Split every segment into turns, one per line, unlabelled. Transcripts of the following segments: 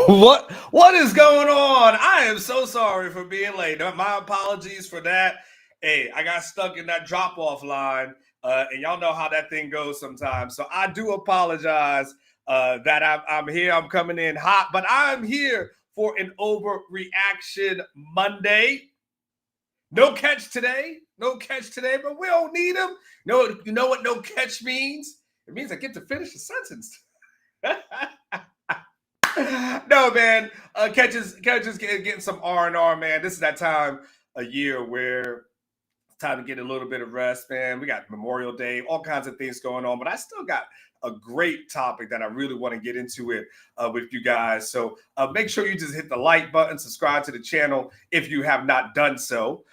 What is going on? I am so sorry for being late. My apologies for that. Hey, I got stuck in that drop off line, and y'all know how that thing goes sometimes. So I do apologize that I'm here. I'm coming in hot, but I'm here for an overreaction Monday. No catch today. No catch today, but we don't need him. No, you know what no catch means? It means I get to finish the sentence. No, man. Catches getting some R&R, man. This is that time a year where it's time to get a little bit of rest, man. We got Memorial Day, all kinds of things going on, but I still got a great topic that I really want to get into it with you guys. So make sure you just hit the like button, subscribe to the channel if you have not done so.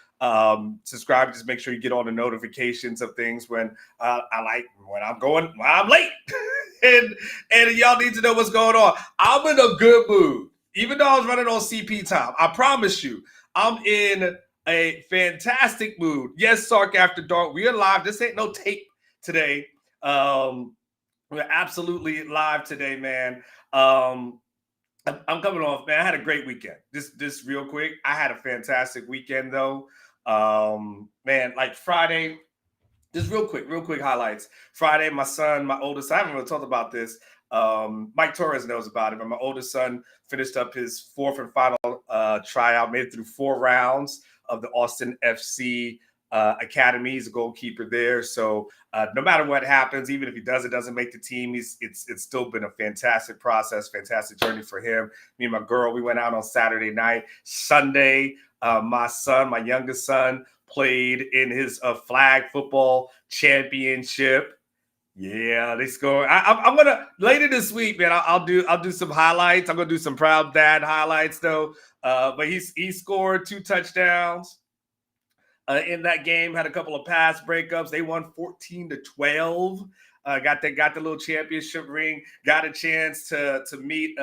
Subscribe, just make sure you get all the notifications of things when I'm late. and y'all need to know what's going on. I'm in a good mood. Even though I was running on CP time, I promise you, I'm in a fantastic mood. Yes, Sark After Dark. We are live. This ain't no tape today. We're absolutely live today, man. I'm coming off, man. I had a great weekend. This real quick. I had a fantastic weekend, though. Man, like Friday. Just real quick highlights. Friday, my son, my oldest, I haven't really talked about this. Mike Torres knows about it, but my oldest son finished up his fourth and final tryout, made it through 4 rounds of the Austin FC Academy. He's a goalkeeper there. So no matter what happens, even if he doesn't make the team, it's still been a fantastic process, fantastic journey for him. Me and my girl, we went out on Saturday night. Sunday, my youngest son, played in his flag football championship. Yeah, they scored. I'm gonna later this week, man. I'll do some highlights. I'm gonna do some proud dad highlights though. But he scored 2 touchdowns in that game. Had a couple of pass breakups. They won 14-12. Got the little championship ring. Got a chance to meet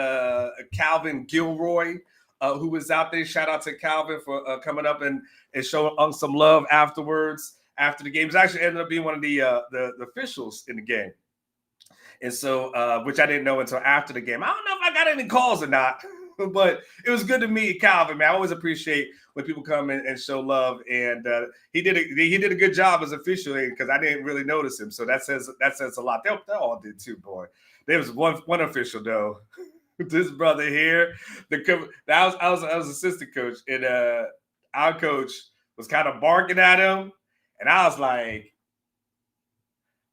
Calvin Gilroy, who was out there. Shout out to Calvin for coming up and showing some love afterwards. After the game, it actually ended up being one of the officials in the game, and so which I didn't know until after the game. I don't know if I got any calls or not, but it was good to meet Calvin, man. I always appreciate when people come and show love, and he did a good job as officiating because I didn't really notice him, so that says a lot. They all did too, boy. There was one official though. This brother here, I was assistant coach, and our coach was kind of barking at him, and I was like,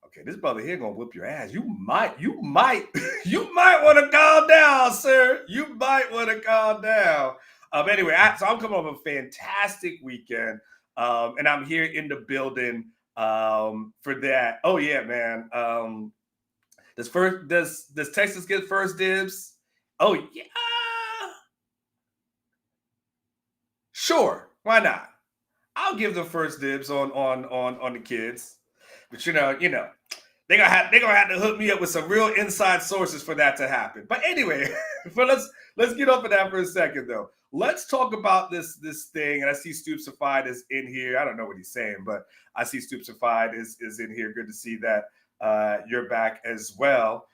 okay, this brother here gonna whip your ass. You might want to calm down, sir. You might want to calm down. Anyway, so I'm coming off a fantastic weekend, and I'm here in the building for that. Oh yeah, man. Does Texas get first dibs? Oh yeah, sure. Why not? I'll give them first dibs on the kids, but you know they're gonna have to hook me up with some real inside sources for that to happen. But anyway, let's get off of that for a second though. Let's talk about this thing. And I see Stoopsified is in here. I don't know what he's saying, but I see Stoopsified is in here. Good to see that you're back as well.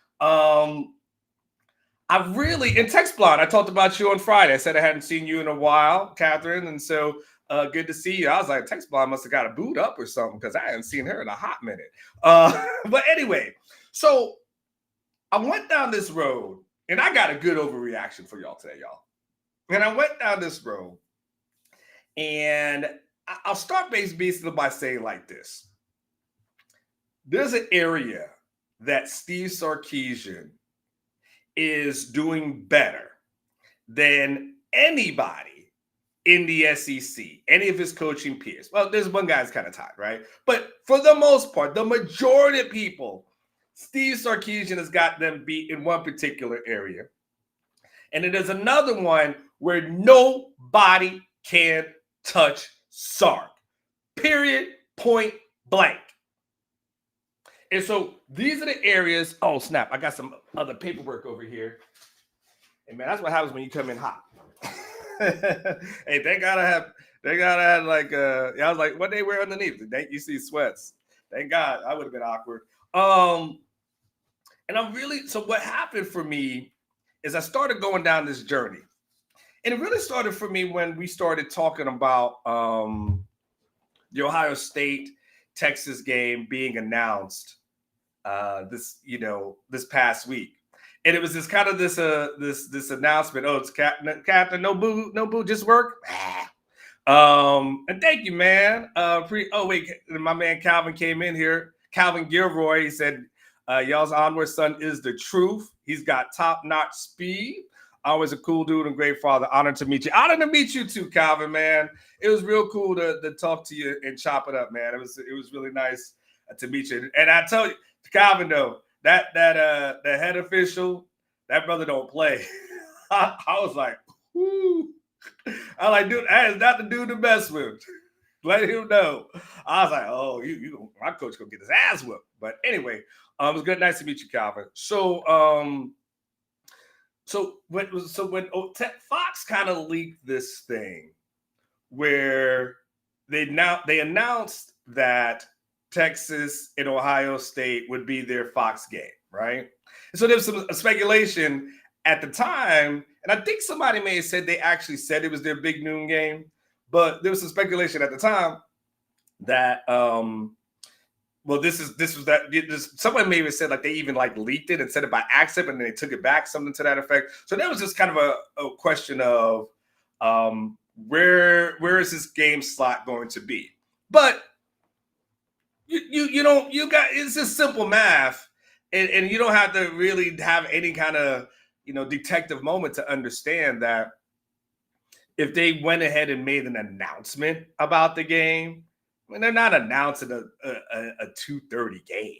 In Text Blonde, I talked about you on Friday. I said I hadn't seen you in a while, Catherine, and so good to see you. I was like, Text Blonde must have got a boot up or something because I hadn't seen her in a hot minute. But anyway, so I went down this road, and I got a good overreaction for y'all today, y'all. And I went down this road, and I'll start basically by saying like this. There's an area that Steve Sarkisian is doing better than anybody in the SEC, any of his coaching peers. Well, there's one guy that's kind of tied, right? But for the most part, the majority of people, Steve Sarkisian has got them beat in one particular area. And then there's another one where nobody can touch Sark. Period. Point blank. And so these are the areas. Oh, snap. I got some other paperwork over here. And man, that's what happens when you come in hot. Hey, they gotta have like I was like, what they wear underneath? You see sweats. Thank God. I would have been awkward. And I'm really, so what happened for me is I started going down this journey. And it really started for me when we started talking about the Ohio State Texas game being announced this past week. And it was this kind of this announcement. Oh, it's Captain, no boo, just work. And thank you, man. Wait, my man Calvin came in here. Calvin Gilroy, he said, y'all's onward son is the truth. He's got top-notch speed. Always a cool dude and great father. Honored to meet you. Honored to meet you too, Calvin, man. It was real cool to talk to you and chop it up, man. It was really nice to meet you. And I tell you, Calvin, though, that the head official, that brother don't play. I was like, whoo. I was like, dude, that is not the dude to mess with. Let him know. I was like, oh, my coach gonna get his ass whooped. But anyway, it was good. Nice to meet you, Calvin. So when Fox kind of leaked this thing where they announced that Texas and Ohio State would be their Fox game, right? And so there was some speculation at the time, and I think somebody may have said they actually said it was their big noon game, but there was some speculation at the time that someone maybe said like they even like leaked it and said it by accident and then they took it back, something to that effect. So that was just kind of a question of where is this game slot going to be? But it's just simple math, and you don't have to really have any kind of detective moment to understand that if they went ahead and made an announcement about the game, I mean, they're not announcing a 2:30 game.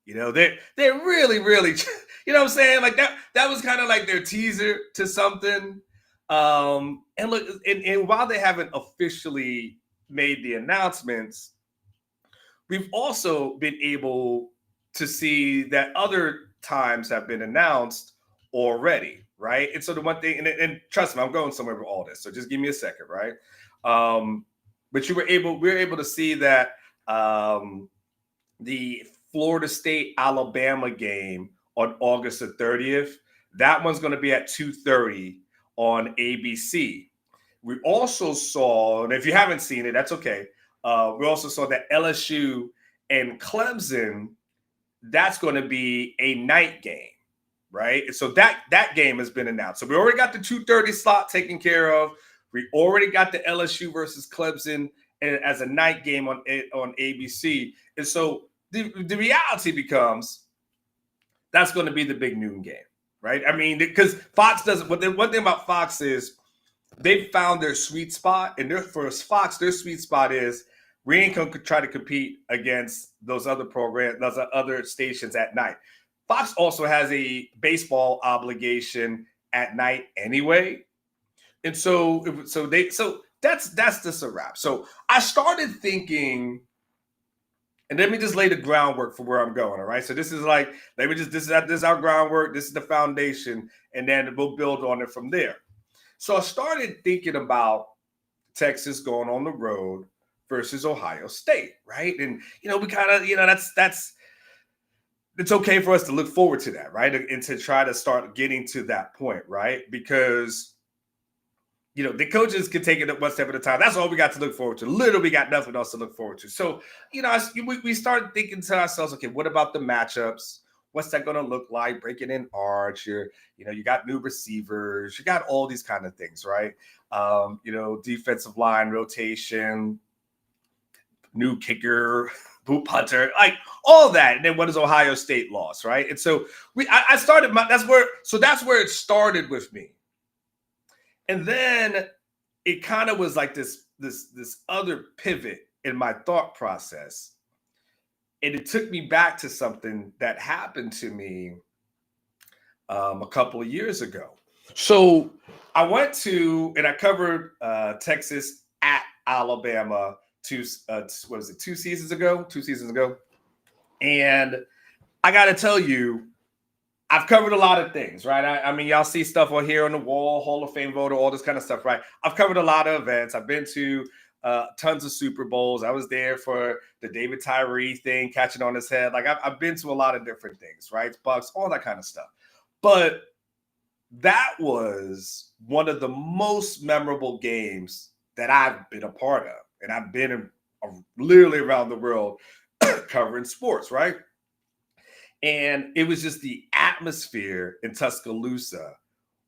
They're really, really, you know what I'm saying? Like that was kind of like their teaser to something. And look, and while they haven't officially made the announcements, we've also been able to see that other times have been announced already, right? And so the one thing, and trust me, I'm going somewhere with all this, so just give me a second, right? But we were able to see that the Florida State Alabama game on August the 30th, that one's going to be at 2:30 on ABC. We also saw, and if you haven't seen it, that's okay. We also saw that LSU and Clemson, that's going to be a night game, right? And so that game has been announced. So we already got the 2:30 slot taken care of. We already got the LSU versus Clemson as a night game on ABC. And so the reality becomes that's going to be the big noon game, right? I mean, because Fox doesn't. One thing about Fox is they found their sweet spot, and for Fox, their sweet spot is we ain't going to try to compete against those other programs, those other stations at night. Fox also has a baseball obligation at night anyway, and so that's just a wrap. So I started thinking, and let me just lay the groundwork for where I'm going. All right, so this is like this is our groundwork. This is the foundation, and then we'll build on it from there. So I started thinking about Texas going on the road versus Ohio State, right? And we kind of that's it's okay for us to look forward to that, right? And to try to start getting to that point, right? Because the coaches can take it one step at a time. That's all we got to look forward to. Literally, we got nothing else to look forward to. So, we started thinking to ourselves, okay, what about the matchups? What's that going to look like? Breaking in arch, you got new receivers, you got all these kind of things, right? Defensive line rotation, new kicker, boot punter, like all that. And then what is Ohio State lost, right? And so I started that's where it started with me. And then it kind of was like this other pivot in my thought process. And it took me back to something that happened to me a couple of years ago. So I went to, and I covered Texas at Alabama 2 seasons ago? 2 seasons ago. And I got to tell you, I've covered a lot of things, right? I mean, y'all see stuff on here on the wall, Hall of Fame voter, all this kind of stuff, right? I've covered a lot of events. I've been to tons of Super Bowls. I was there for the David Tyree thing, catching on his head. Like I've been to a lot of different things, right? Bucks, all that kind of stuff. But that was one of the most memorable games that I've been a part of. And I've been literally around the world covering sports, right? And it was just the atmosphere in Tuscaloosa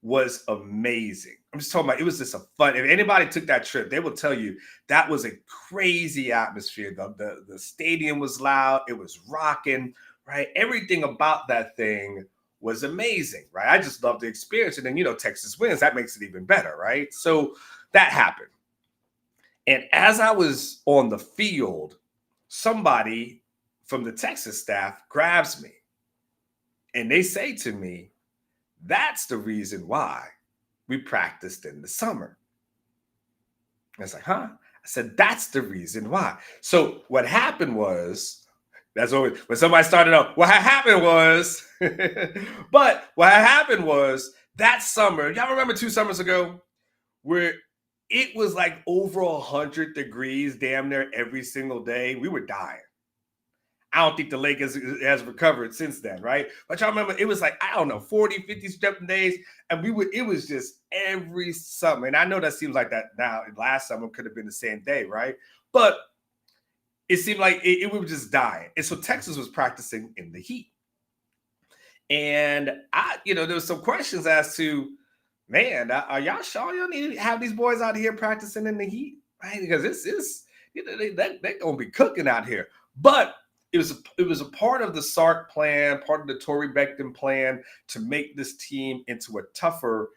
was amazing. I'm just talking about it was just a fun. If anybody took that trip, they will tell you that was a crazy atmosphere. The stadium was loud, it was rocking, right? Everything about that thing was amazing, right? I just love the experience. And then Texas wins, that makes it even better, right? So that happened. And as I was on the field, somebody from the Texas staff grabs me and they say to me, that's the reason why we practiced in the summer. I was like, huh? I said, that's the reason why. So what happened was, that's always when somebody started out, what happened was, but what happened was that summer, y'all remember 2 summers ago, where it was like over 100 degrees damn near every single day. We were dying. I don't think the lake has recovered since then, right? But y'all remember, it was like, I don't know, 40, 50 stepping days. And it was just every summer. And I know that seems like that now. Last summer could have been the same day, right? But it seemed like we were just dying. And so Texas was practicing in the heat. And there was some questions as to, man, are y'all sure y'all need to have these boys out here practicing in the heat? Right? Because they're going to be cooking out here. But it was a part of the Sark plan, part of the Tory Becton plan to make this team into a tougher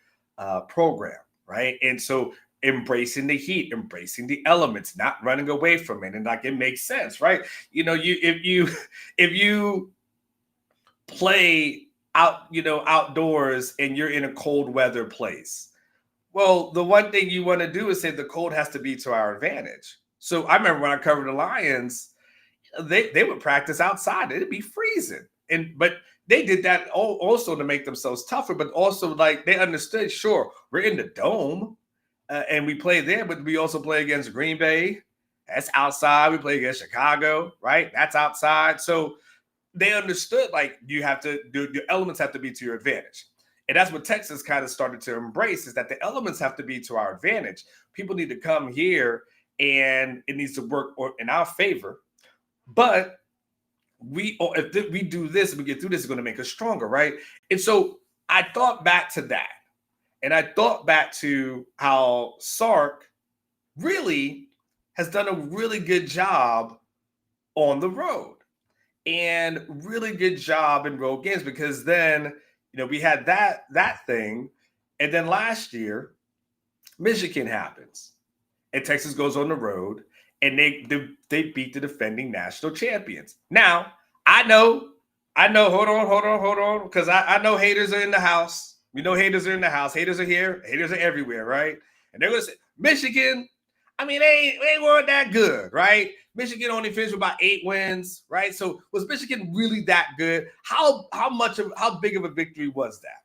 program, right? And so embracing the heat, embracing the elements, not running away from it, and like it makes sense, right? If you play outdoors and you're in a cold weather place, well, the one thing you want to do is say the cold has to be to our advantage. So I remember when I covered the Lions, they would practice outside. It'd be freezing. But they did that also to make themselves tougher, but also like they understood, sure, we're in the dome and we play there, but we also play against Green Bay. That's outside. We play against Chicago, right? That's outside. So they understood like the elements have to be to your advantage. And that's what Texas kind of started to embrace, is that the elements have to be to our advantage. People need to come here and it needs to work in our favor. But if we do this and we get through this, it's going to make us stronger, right? And so I thought back to that. And I thought back to how Sark really has done a really good job on the road and really good job in road games, because then, we had that thing. And then last year, Michigan happens and Texas goes on the road and they beat the defending national champions. Now, I know, hold on, because I know haters are in the house. We know haters are in the house. Haters are here. Haters are everywhere, right? And they're going to say, Michigan, I mean, they weren't that good, right? Michigan only finished with about 8 wins, right? So was Michigan really that good? How big of a victory was that?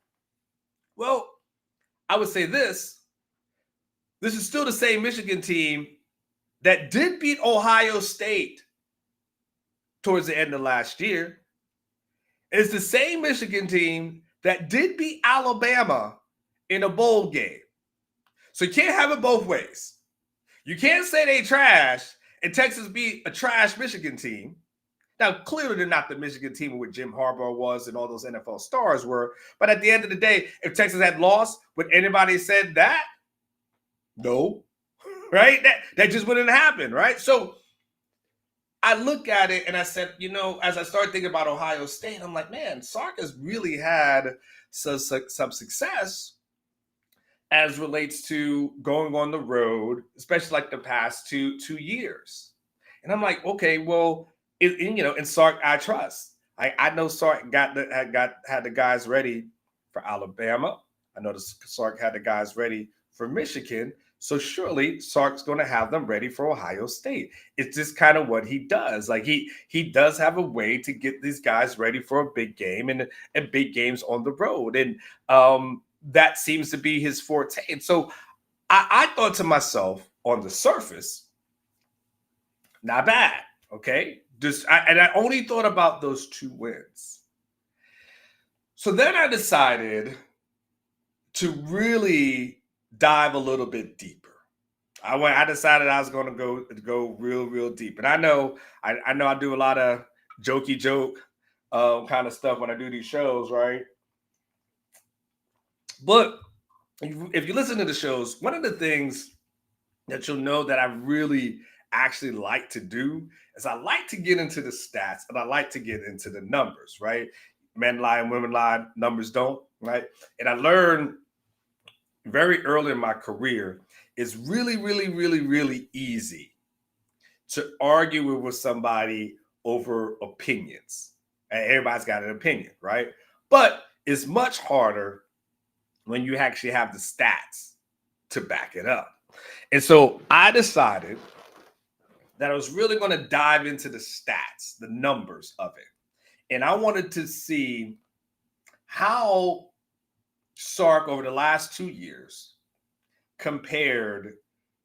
Well, I would say this is still the same Michigan team that did beat Ohio State towards the end of last year. It's the same Michigan team that did beat Alabama in a bowl game. So you can't have it both ways. You can't say they trash and Texas beat a trash Michigan team. Now, clearly they're not the Michigan team where Jim Harbaugh was and all those NFL stars were. But at the end of the day, if Texas had lost, would anybody said that? No. Right? That just wouldn't happen, right? So I look at it and I said, as I started thinking about Ohio State, I'm like, man, Sark has really had some success as relates to going on the road, especially like the past two years. And I'm like, okay, well, in Sark, I trust. I know Sark had the guys ready for Alabama. I know Sark had the guys ready for Michigan. So surely Sark's going to have them ready for Ohio State. It's just kind of what he does. Like he does have a way to get these guys ready for a big game and big games on the road. And that seems to be his forte. And so I thought to myself, on the surface, not bad. Okay. And I only thought about those 2 wins. So then I decided, to really dive a little bit deeper. I decided I was going to go real deep, and I know I do a lot of jokey joke kind of stuff when I do these shows, right? But if you listen to the shows, one of the things that you'll know that I really actually like to do is I like to get into the stats and I like to get into the numbers, right? Men lie and women lie, numbers don't, right? And I learned very early in my career, it's really easy to argue with somebody over opinions. And everybody's got an opinion, right? But it's much harder when you actually have the stats to back it up. And so I decided that I was really going to dive into the stats, the numbers of it. And I wanted to see how Sark over the last 2 years compared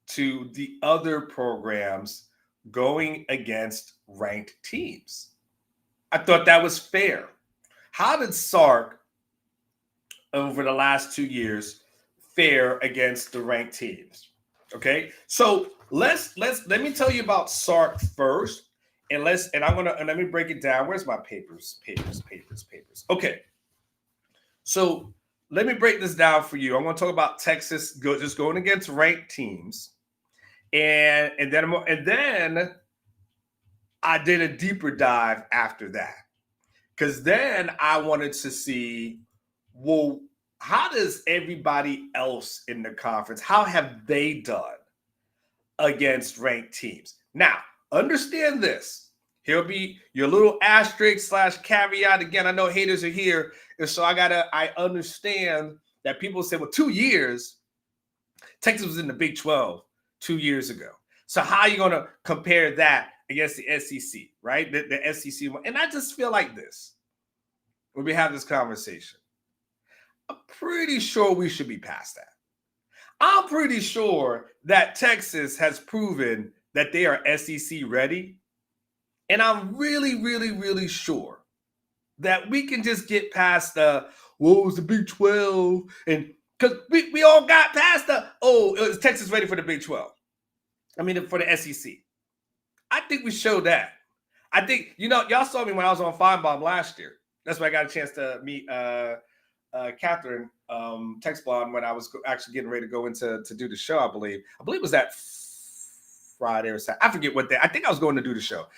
to the other programs going against ranked teams. I thought that was fair. How did Sark over the last 2 years fare against the ranked teams? Okay, so let me tell you about Sark first, and let me break it down. Where's my papers? Okay, so let me break this down for you. I'm going to talk about Texas just going against ranked teams, and then I did a deeper dive after that, because then I wanted to see, well, how does everybody else in the conference, how have they done against ranked teams? Now, understand this. Here'll be your little asterisk / caveat. Again, I know haters are here. And so I understand that people say, well, 2 years, Texas was in the Big 12 2 years ago. So how are you going to compare that against the SEC, right? The SEC one. And I just feel like this, when we have this conversation, I'm pretty sure we should be past that. I'm pretty sure that Texas has proven that they are SEC ready. And I'm really sure that we can just get past the, well, it was the Big 12. And because we all got past is Texas ready for the Big 12? I mean, for the SEC. I think we showed that. I think, y'all saw me when I was on Feinbaum last year. That's when I got a chance to meet Catherine Texblom when I was actually getting ready to go to do the show. I believe it was that Friday or Saturday. I forget what day. I think I was going to do the show.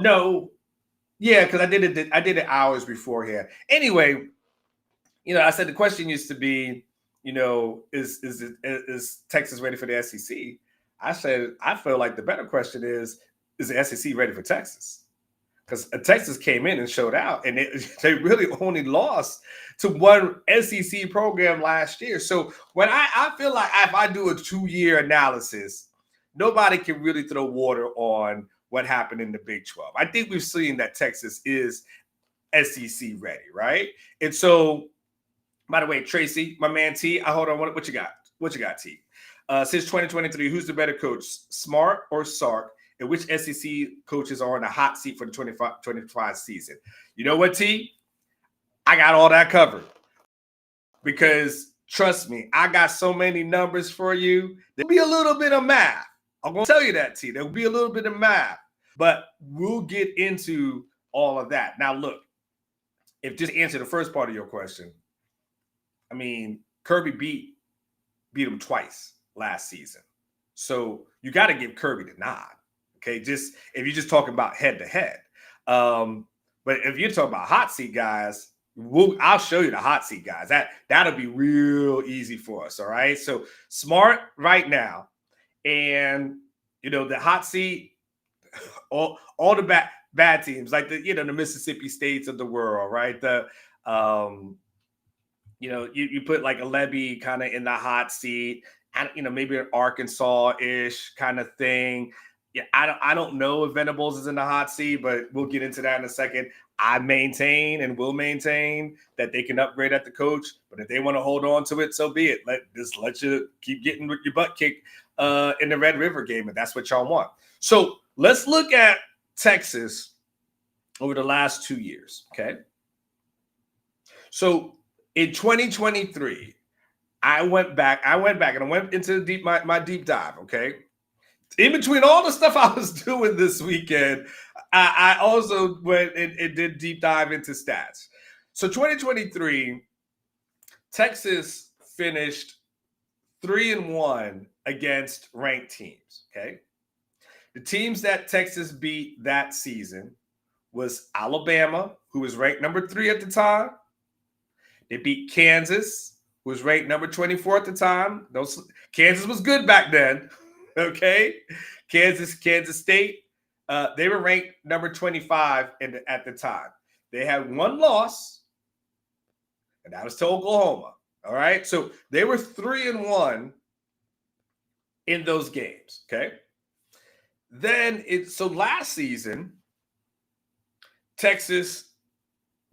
No, yeah, because I did it hours beforehand. Anyway, I said the question used to be, is Texas ready for the SEC? I said I feel like the better question is the SEC ready for Texas? Because Texas came in and showed out, and they really only lost to one SEC program last year. So when I feel like if I do a 2-year analysis, nobody can really throw water on what happened in the Big 12. I think we've seen that Texas is SEC ready, right? And so, by the way, Tracy, my man T, hold on, what you got? What you got, T? Since 2023, who's the better coach, Smart or Sark? And which SEC coaches are on the hot seat for the 25 season? You know what, T? I got all that covered. Because trust me, I got so many numbers for you. There'll be a little bit of math. I'm going to tell you that, T. There'll be a little bit of math. But we'll get into all of that. Now, look, if just to answer the first part of your question, I mean, Kirby beat him twice last season. So you got to give Kirby the nod. Okay, just if you're just talking about head to head. But if you're talking about hot seat guys, I'll show you the hot seat guys. That'll be real easy for us. All right. So Smart right now, and the hot seat, all the bad teams like the Mississippi States of the world, right? You put like a Levy kind of in the hot seat, and maybe an Arkansas-ish kind of thing. Yeah, I don't know if Venables is in the hot seat, but we'll get into that in a second. I maintain and will maintain that they can upgrade at the coach, but if they want to hold on to it, so be it. Let you keep getting your butt kicked in the Red River game, if that's what y'all want. So let's look at Texas over the last 2 years, okay? So in 2023, I went back and I went into my deep dive, okay? In between all the stuff I was doing this weekend, I also went and did deep dive into stats. So 2023, Texas finished 3-1 against ranked teams, okay? The teams that Texas beat that season was Alabama, who was ranked number 3 at the time. They beat Kansas, who was ranked number 24 at the time. Kansas was good back then, okay? Kansas State, they were ranked number 25 at the time. They had one loss, and that was to Oklahoma. All right, so they were 3-1 in those games. Okay, so last season, Texas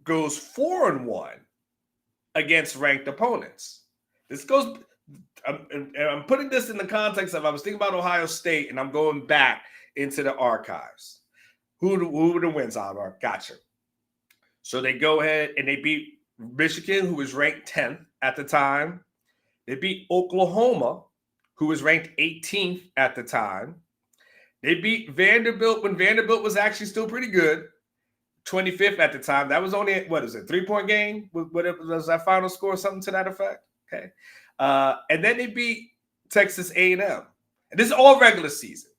goes 4-1 against ranked opponents. This goes. I'm putting this in the context of I was thinking about Ohio State, and I'm going back into the archives. Who were the wins are? Gotcha. So they go ahead and they beat Michigan, who was ranked 10th at the time. They beat Oklahoma, who was ranked 18th at the time. They beat Vanderbilt when Vanderbilt was actually still pretty good, 25th at the time. That was only, 3-point game? What was that final score? Something to that effect? Okay. And then they beat Texas A&M. And this is all regular season.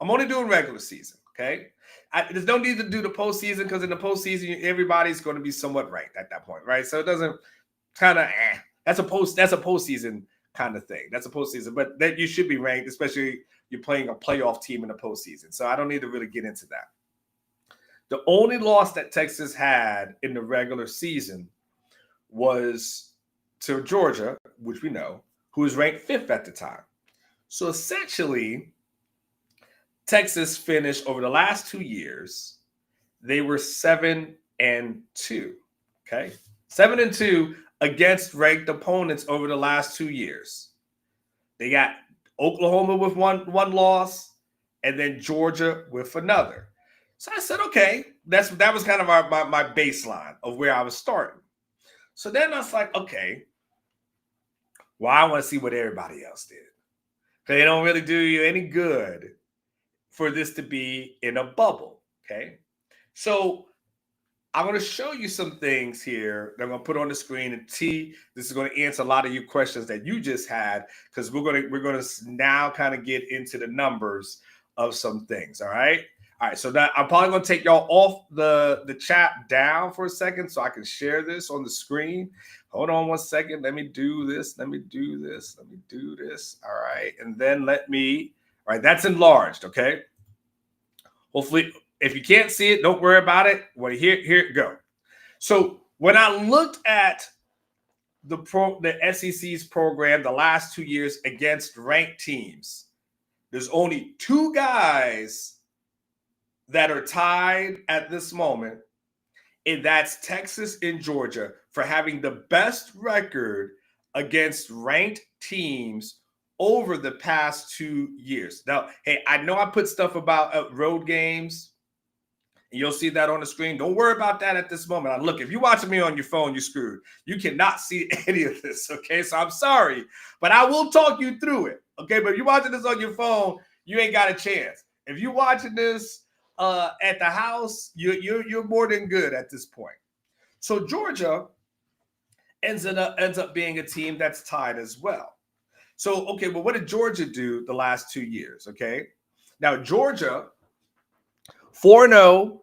I'm only doing regular season, okay? There's no need to do the postseason because in the postseason, everybody's going to be somewhat ranked at that point, right? So it doesn't kind of, that's a postseason kind of thing. That's a postseason, but that you should be ranked, especially you're playing a playoff team in the postseason. So I don't need to really get into that. The only loss that Texas had in the regular season was to Georgia, which we know, who was ranked 5th at the time. So essentially, Texas finished over the last 2 years, they were 7-2. Okay, 7-2 against ranked opponents over the last 2 years. They got Oklahoma with one loss, and then Georgia with another. So I said, okay, that was kind of my baseline of where I was starting. So then I was like, okay, well, I want to see what everybody else did. They don't really do you any good for this to be in a bubble, okay? So I'm going to show you some things here that I'm going to put on the screen, and this is going to answer a lot of your questions that you just had, because we're going to now kind of get into the numbers of some things, all right? All right, so that I'm probably going to take y'all off the chat down for a second so I can share this on the screen. Hold on one second. Let me do this. All right, and then all right, that's enlarged, okay? Hopefully, if you can't see it, don't worry about it. Well, here it go. So when I looked at the SEC's program the last 2 years against ranked teams, there's only 2 guys that are tied at this moment, and that's Texas and Georgia for having the best record against ranked teams over the past 2 years. Now, hey, I know I put stuff about road games, and you'll see that on the screen. Don't worry about that at this moment. Look, if you're watching me on your phone, you're screwed. You cannot see any of this, okay? So I'm sorry, but I will talk you through it, okay? But if you're watching this on your phone, you ain't got a chance. If you're watching this at the house, you're more than good at this point. So Georgia ends up being a team that's tied as well. So, okay, well, what did Georgia do the last 2 years? Okay, now Georgia 4-0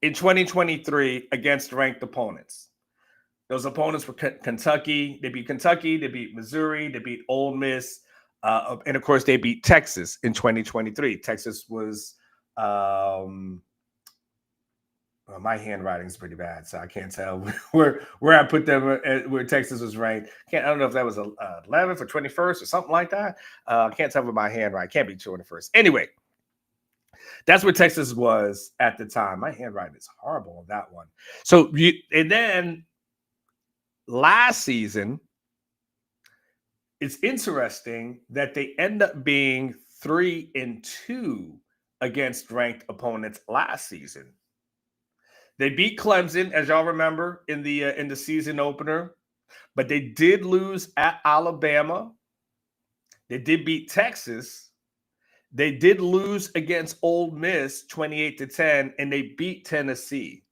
in 2023 against ranked opponents. Those opponents were Kentucky. They beat Kentucky. They beat Missouri. They beat Ole Miss. And, of course, they beat Texas in 2023. Texas was my handwriting is pretty bad, so I can't tell where I put them, where Texas was ranked. I don't know if that was 11th or 21st or something like that. I can't tell with my handwriting. Can't be 21st. Anyway, that's where Texas was at the time. My handwriting is horrible on that one. So, and then last season, it's interesting that they end up being 3-2 against ranked opponents last season. They beat Clemson, as y'all remember, in the season opener. But they did lose at Alabama. They did beat Texas. They did lose against Ole Miss 28-10, and they beat Tennessee.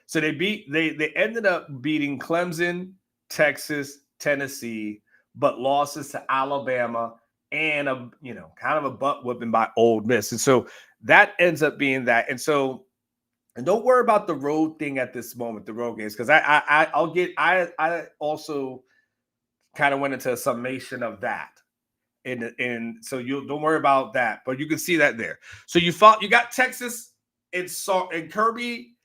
So they ended up beating Clemson, Texas, Tennessee, but losses to Alabama and kind of a butt whipping by Ole Miss. And so that ends up being that. And so, and don't worry about the road thing at this moment, the road games, because I also kind of went into a summation of that. And so you don't worry about that, but you can see that there. So you got Texas and Kirby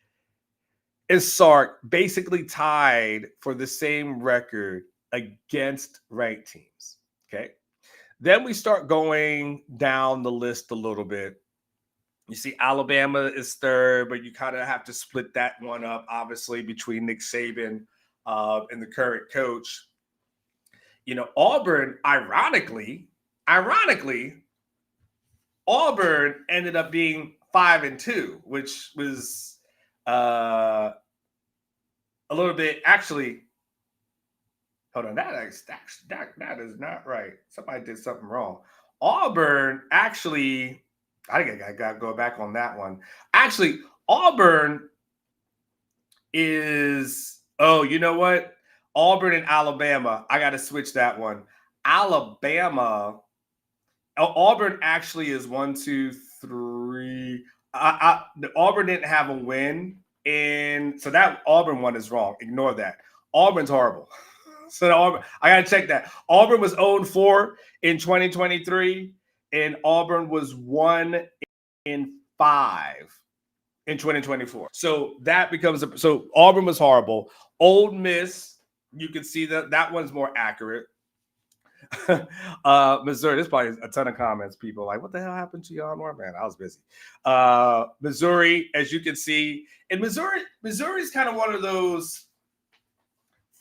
and Sark basically tied for the same record against ranked teams. Okay. Then we start going down the list a little bit. You see Alabama is third, but you kind of have to split that one up, obviously, between Nick Saban and the current coach. Auburn, ironically, Auburn ended up being 5-2, which was a little bit, actually. Hold on, that is not right. Somebody did something wrong. Auburn actually, I think I got to go back on that one. Actually, Auburn is, you know what? Auburn and Alabama, I got to switch that one. Auburn actually is 1, 2, 3. Auburn didn't have a win, and so that Auburn one is wrong. Ignore that. Auburn's horrible. So I got to check that. Auburn was 0-4 in 2023, and Auburn was 1-5 in 2024. So that becomes so Auburn was horrible. Ole Miss, you can see that one's more accurate. Missouri, there's probably a ton of comments. People like, what the hell happened to y'all? Man, I was busy. Missouri, as you can see, and Missouri's kind of one of those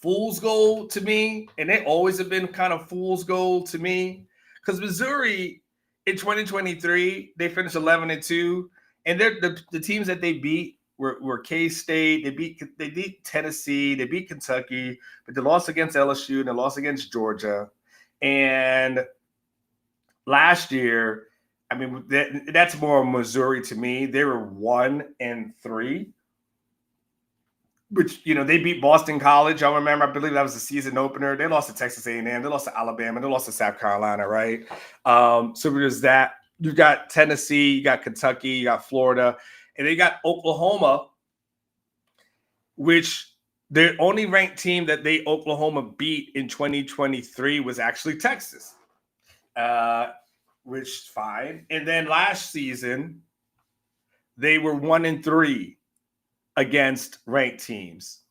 fool's gold to me, and they always have been kind of fool's gold to me, because Missouri in 2023 they finished 11-2, and they're the teams that they beat were K-State, they beat Tennessee, they beat Kentucky, but they lost against LSU and they lost against Georgia. And last year, I mean, that's more Missouri to me. They were 1-3. Which, they beat Boston College. I remember, I believe that was the season opener. They lost to Texas A&M. They lost to Alabama. They lost to South Carolina, right? So there's that. You got Tennessee, you got Kentucky, you got Florida, and they got Oklahoma, which the only ranked team that Oklahoma beat in 2023 was actually Texas, which is fine. And then last season, they were 1-3. Against ranked teams.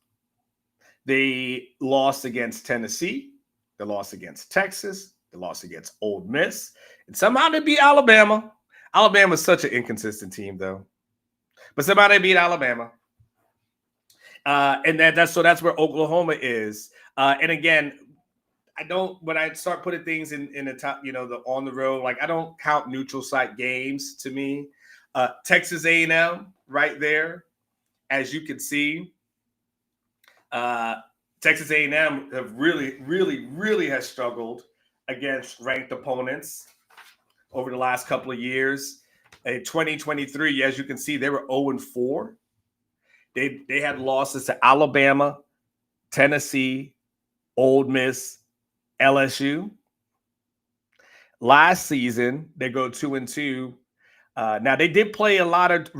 They lost against Tennessee. They lost against Texas. They lost against Ole Miss. And somehow they beat Alabama. Alabama's such an inconsistent team, though. But somehow they beat Alabama. And that's where Oklahoma is. And again, when I start putting things in the top, the on the road, like I don't count neutral site games to me. Texas A&M right there. As you can see, Texas A&M have really has struggled against ranked opponents over the last couple of years. In 2023, as you can see, they were 0-4. They had losses to Alabama, Tennessee, Ole Miss, LSU. Last season, they go 2-2. Now they did play a lot of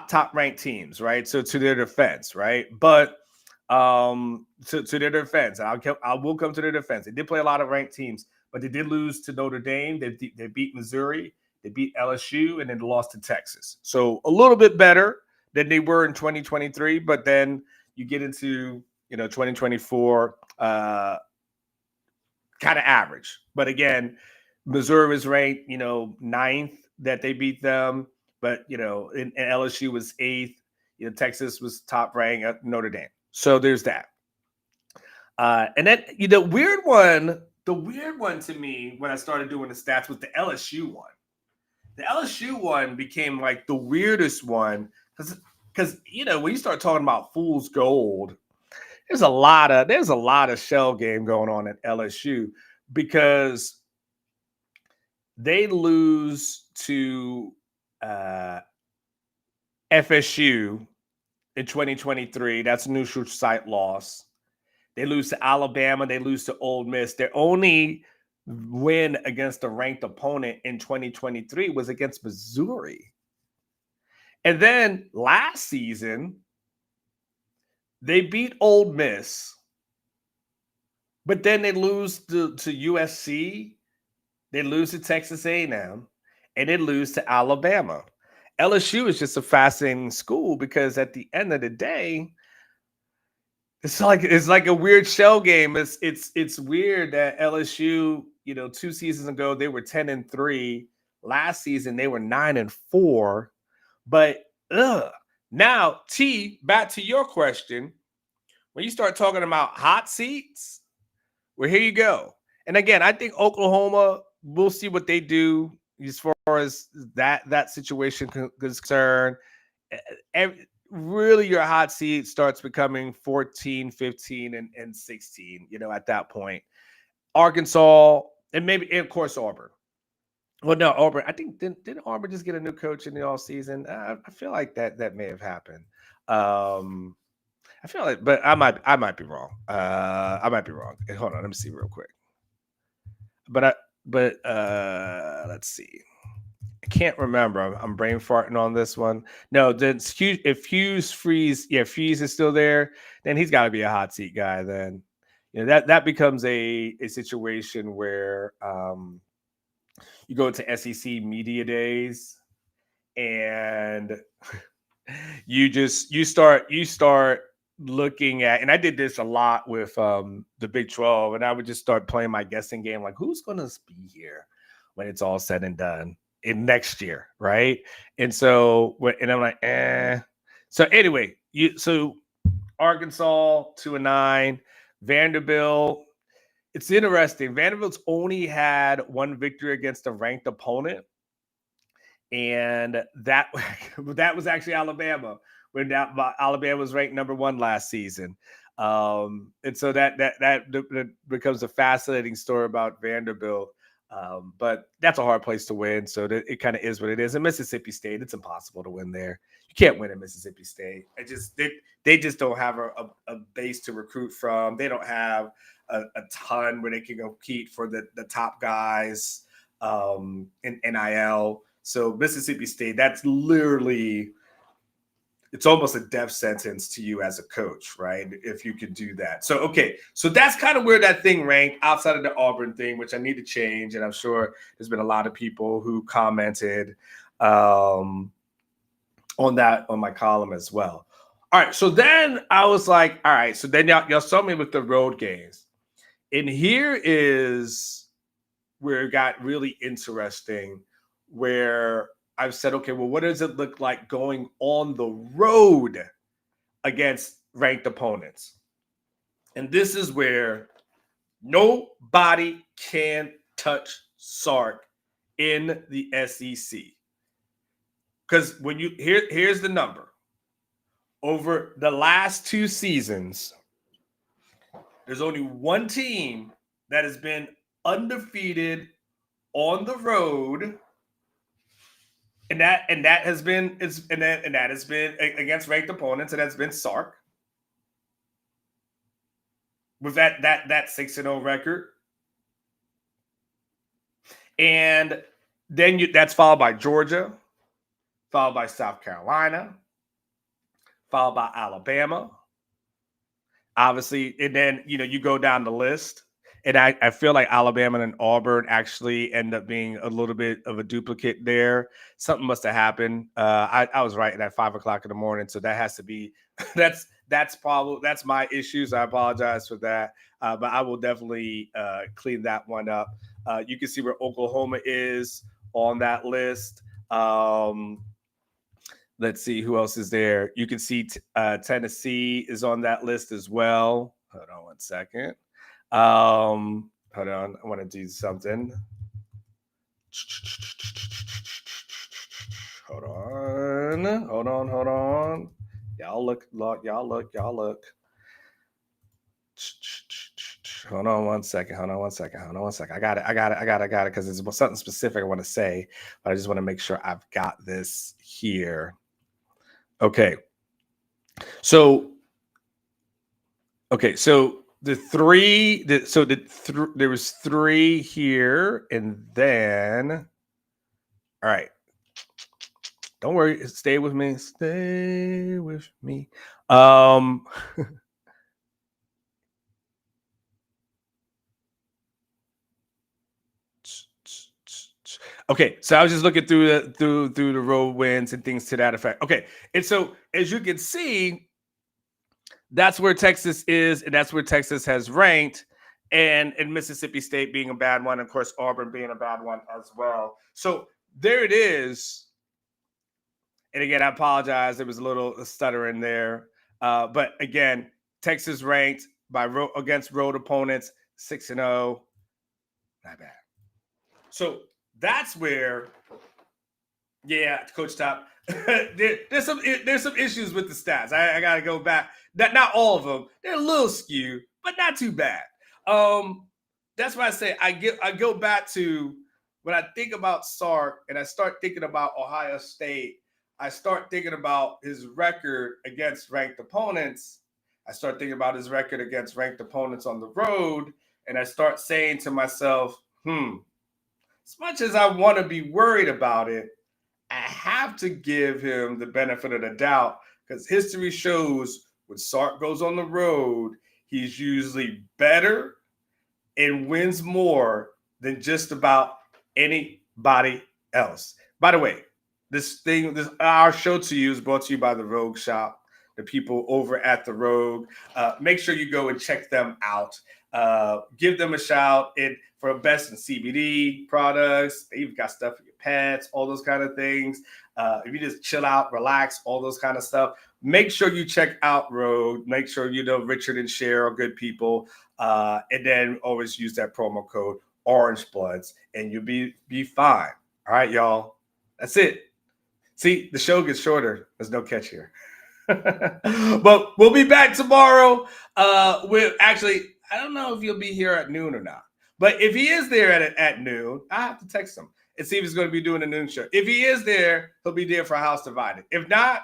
top ranked teams, right? So to their defense, right? But to their defense, I will come to their defense. They did play a lot of ranked teams, but they did lose to Notre Dame. They beat Missouri, they beat LSU, and then lost to Texas. So a little bit better than they were in 2023. But then you get into 2024, kind of average. But again, Missouri was ranked 9th. That they beat them, but and LSU was 8th. Texas was top ranked at Notre Dame. So there's that. And then the weird one to me when I started doing the stats was the LSU one. The LSU one became like the weirdest one because when you start talking about fool's gold, there's a lot of shell game going on at LSU because they lose to FSU in 2023. That's a neutral site loss. They lose to Alabama. They lose to Ole Miss. Their only win against a ranked opponent in 2023 was against Missouri. And then last season, they beat Ole Miss, but then they lose to USC. They lose to Texas A&M, and they lose to Alabama. LSU is just a fascinating school because at the end of the day, it's like a weird shell game. It's weird that LSU, 2 seasons ago they were 10-3. Last season they were 9-4. But now, T, back to your question. When you start talking about hot seats, well, here you go. And again, I think Oklahoma, we'll see what they do as far as that situation is concerned. Really, your hot seat starts becoming 14, 15, and 16, at that point. Arkansas, and maybe, and of course, Auburn. Well, no, Auburn. I think didn't Auburn just get a new coach in the off season? I feel like that may have happened. I feel like, but I might be wrong. I might be wrong. Hold on, let me see real quick. But let's see. I can't remember. I'm brain farting on this one. No, if Hughes Freeze, Freeze is still there, then he's got to be a hot seat guy. Then that becomes a situation where you go to SEC media days and you start looking at, and I did this a lot with the Big 12, and I would just start playing my guessing game, like who's going to be here when it's all said and done in next year, right? And so, and I'm like, So anyway, so Arkansas 2-9, Vanderbilt. It's interesting. Vanderbilt's only had one victory against a ranked opponent, and that was actually Alabama, when Alabama was ranked number 1 last season. And so that becomes a fascinating story about Vanderbilt. But that's a hard place to win. So it kind of is what it is. In Mississippi State, it's impossible to win there. You can't win in Mississippi State. They just don't have a base to recruit from. They don't have a ton where they can compete for the top guys in NIL. So Mississippi State, that's literally, it's almost a death sentence to you as a coach, right? If you can do that. So, okay. So that's kind of where that thing ranked outside of the Auburn thing, which I need to change. And I'm sure there's been a lot of people who commented on that on my column as well. All right. So then I was like, all right. So then y'all saw me with the road games. And here is where it got really interesting, where I've said, okay, well, what does it look like going on the road against ranked opponents? And this is where nobody can touch Sark in the SEC. Because when here's the number. Over the last 2 seasons, there's only one team that has been undefeated on the road. And that has been against ranked opponents, and that's been Sark with that 6-0 record. And then that's followed by Georgia, followed by South Carolina, followed by Alabama, obviously, and then you go down the list. And I feel like Alabama and Auburn actually end up being a little bit of a duplicate there. Something must have happened. I was writing at 5:00 in the morning, so that has to be that's my issues. I apologize for that, but I will definitely clean that one up. You can see where Oklahoma is on that list. Let's see who else is there. You can see Tennessee is on that list as well. Hold on one second. Hold on. I want to do something. Hold on. Y'all look. Hold on one second. I got it. Because it's something specific I want to say, but I just want to make sure I've got this here. Okay. So there was three here, and then all right. Don't worry, stay with me. Stay with me. Okay, so I was just looking through the road wins and things to that effect. Okay, and so as you can see, that's where Texas is, and that's where Texas has ranked, and Mississippi State being a bad one, of course, Auburn being a bad one as well. So there it is. And again, I apologize. There was a little stuttering there. But again, Texas ranked against road opponents 6-0. Not bad. So that's where, yeah, Coach Top. there's some issues with the stats. I gotta go back. Not all of them. They're a little skewed, but not too bad. That's why I say I go back to when I think about Sark and I start thinking about Ohio State. I start thinking about his record against ranked opponents. I start thinking about his record against ranked opponents on the road, and I start saying to myself, as much as I want to be worried about it, I have to give him the benefit of the doubt because history shows when Sark goes on the road, he's usually better and wins more than just about anybody else. By the way, our show to you is brought to you by the Rogue Shop, the people over at the Rogue. Make sure you go and check them out. Give them a shout for best in CBD products. They've got stuff for your pets, all those kind of things. If you just chill out, relax, all those kind of stuff. Make sure you check out Rogue. Make sure you know Richard and Cher are good people. And then always use that promo code Orange Bloods, and you'll be fine. All right, y'all. That's it. See, the show gets shorter. There's no catch here. But we'll be back tomorrow. I don't know if he'll be here at noon or not. But if he is there at noon, I have to text him and see if he's going to be doing a noon show. If he is there, he'll be there for House Divided. If not,